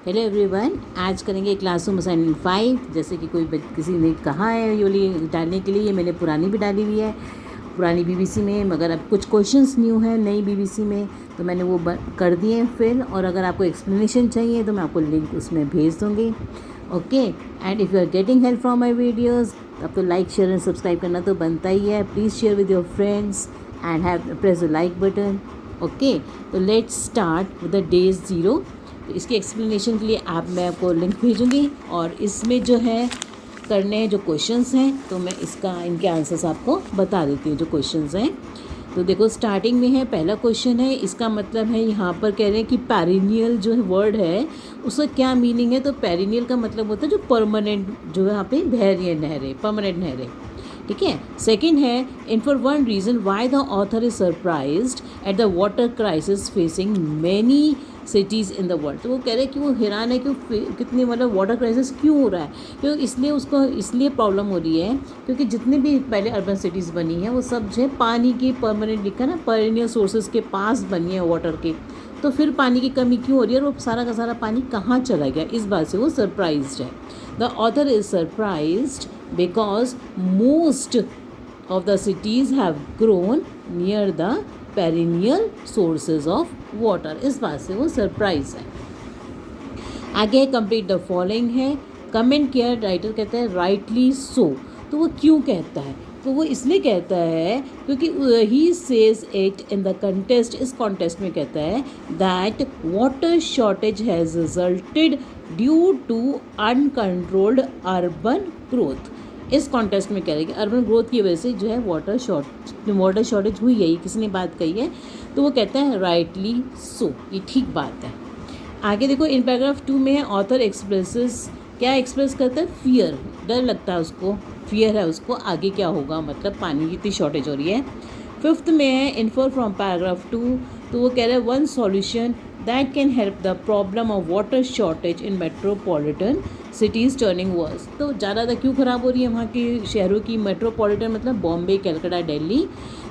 Hello everyone, आज करेंगे classroom assignment 5। जैसे कि किसी ने कहा है ये वाली डालने के लिए, मैंने पुरानी भी डाली हुई है, पुरानी बीबीसी में, मगर अब कुछ क्वेश्चंस न्यू हैं नई बीबीसी में, तो मैंने वो कर दिए हैं फिल। और अगर आपको एक्सप्लेनेशन चाहिए तो मैं आपको लिंक उसमें भेज दूँगी। Okay, and if you are getting help from my videos, तब तो लाइक शेयर एंड सब्सक्राइब करना तो बनता ही है। Please share with your friends and have press the like button. Okay, तो let's start with the days 0। तो इसकी एक्सप्लेनेशन के लिए मैं आपको लिंक भेजूँगी, और इसमें जो है करने हैं जो क्वेश्चंस हैं, तो मैं इनके आंसर्स आपको बता देती हूँ जो क्वेश्चंस हैं। तो देखो, स्टार्टिंग में है पहला क्वेश्चन है, इसका मतलब है यहाँ पर कह रहे हैं कि पेरिनियल जो वर्ड है उसका क्या मीनिंग है। तो पेरिनियल का मतलब होता है जो परमानेंट, जो यहाँ पे बहरी नहरें, परमानेंट नहरें। ठीक है। सेकेंड है, in for one reason why the author is surprised at the water crisis facing many cities in the world. तो वो कह रहे हैं कि वो हैरान है कि कितनी मतलब वाटर क्राइसिस क्यों हो रहा है, क्योंकि इसलिए प्रॉब्लम हो रही है क्योंकि जितने भी पहले अर्बन सिटीज़ बनी हैं वो सब जो है पानी की परमानेंट, लिखा ना, पेरिनियल सोर्सेज के पास बनी है वाटर के। तो फिर पानी की कमी क्यों हो रही है और वो सारा का सारा पानी कहाँ चला गया, इस बात से वो सरप्राइज्ड है। The author is surprised because most of the cities have grown near the perennial sources of water। इस बात से वो सरप्राइज है। आगे कंप्लीट द फॉलोइंग है, कमेंट किया, राइटर कहता है राइटली सो। तो वो क्यों कहता है, तो वो इसलिए कहता है क्योंकि he says it in the contest, इस कॉन्टेस्ट में कहता है that water shortage has resulted due to uncontrolled urban growth. इस कॉन्टेस्ट में कह रहे हैं कि अर्बन ग्रोथ की वजह से जो है वाटर शॉर्टेज हुई है, ये किसी ने बात कही है, तो वो कहता है राइटली सो, ये ठीक बात है। आगे देखो, इन पैराग्राफ 2 में ऑथर एक्सप्रेस करता है, फियर, डर लगता है उसको, फियर है उसको आगे क्या होगा, मतलब पानी की इतनी शॉर्टेज हो रही है। 5th में है इन्फर फ्रॉम पैराग्राफ 2, तो वो कह रहे हैं one solution that can help the problem of water shortage in metropolitan cities turning worse. तो ज़्यादा क्यों ख़राब हो रही है वहाँ की शहरों की, मेट्रोपॉलिटन मतलब बॉम्बे, कलकत्ता, दिल्ली,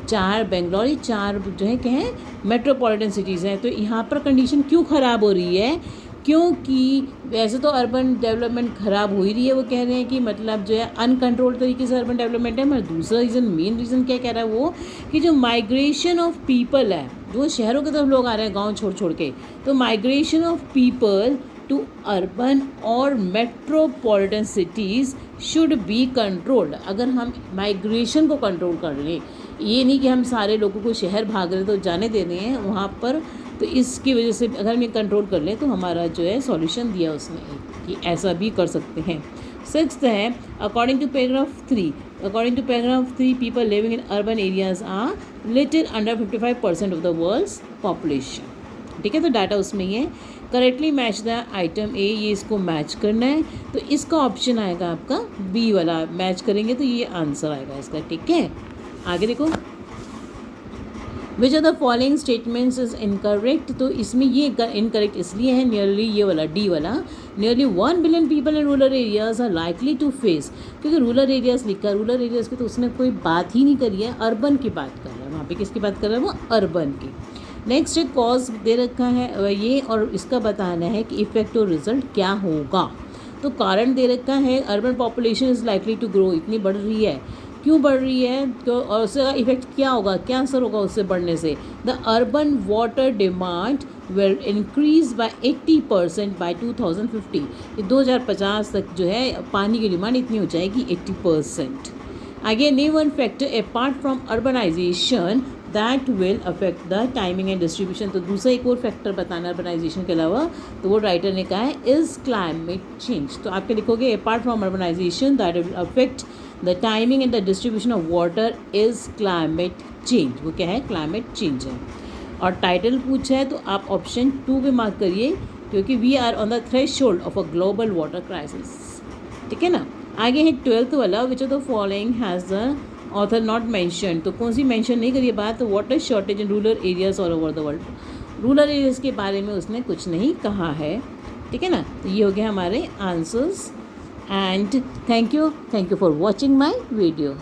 4 बेंगलोर, 4 जो है क्या है मेट्रोपॉलिटन सिटीज़ हैं। तो यहाँ पर कंडीशन क्यों ख़राब हो रही है, क्योंकि वैसे तो अर्बन डेवलपमेंट ख़राब हो ही रही है, वो कह रहे हैं कि मतलब जो है अनकंट्रोल्ड तरीके से अर्बन डेवलपमेंट है। मगर दूसरा रीज़न, मेन रीज़न क्या कह रहा है वो, कि जो माइग्रेशन ऑफ पीपल है, जो शहरों की तरफ लोग आ रहे हैं गांव छोड़ के, तो migration of people to urban और metropolitan cities should be controlled. अगर हम माइग्रेशन को कंट्रोल कर लें, ये नहीं कि हम सारे लोगों को शहर भाग रहे तो जाने दे रहे हैं वहाँ पर, तो इसकी वजह से अगर हम ये कंट्रोल कर लें तो हमारा जो है सॉल्यूशन दिया उसने कि ऐसा भी कर सकते हैं। 6th है, according to paragraph 3 people living in urban areas are little under 55% of the world's population. ठीक है, तो डाटा उसमें ही है। Correctly match the item A, ये इसको मैच करना है, तो इसका ऑप्शन आएगा आपका बी वाला, मैच करेंगे तो ये आंसर आएगा इसका। ठीक है, आगे देखो, which are the following statements is incorrect. तो इसमें ये इनकरेक्ट इसलिए है, नियरली ये वाला डी वाला, nearly 1 billion people in rural areas are likely to face, क्योंकि रूरल एरियाज लिखा है, रूरल एरियाज की तो उसने कोई बात ही नहीं करी है, अर्बन की बात कर रहा है, वहाँ पे किसकी बात कर रहा है वो, अर्बन की। नेक्स्ट एक कॉज दे रखा है ये, और इसका बताना है कि इफेक्ट और रिजल्ट क्या होगा। तो कारण दे रखा है, urban population is likely to grow, इतनी बढ़ रही है, क्यों बढ़ रही है, तो और उसका इफेक्ट क्या होगा, क्या असर होगा उससे बढ़ने से। The urban water demand will increase by 80% by 2050। ये 2050 तक जो है पानी की डिमांड इतनी हो जाएगी 80%। आगे, name one factor apart from urbanisation that will affect the timing and distribution. तो दूसरा एक और फैक्टर बताना अर्बनाइजेशन के अलावा, तो वो राइटर ने कहा है इज़ क्लाइमेट चेंज। तो आपके लिखोगे apart from urbanisation that will affect the timing and the distribution of water is climate change. वो क्या है, क्लाइमेट चेंज है। और टाइटल पूछा है तो आप ऑप्शन 2 पे मार्क करिए, क्योंकि we are on the threshold of a global water crisis. ठीक है ना। आगे है 12th वाला, which of the following has the author not mention. तो कौन सी मेंशन नहीं करिए बात, water shortage in rural areas all over the world. Rural areas के बारे में उसने कुछ नहीं कहा है। ठीक है ना, तो ये हो गया हमारे answers, and thank you for watching my video.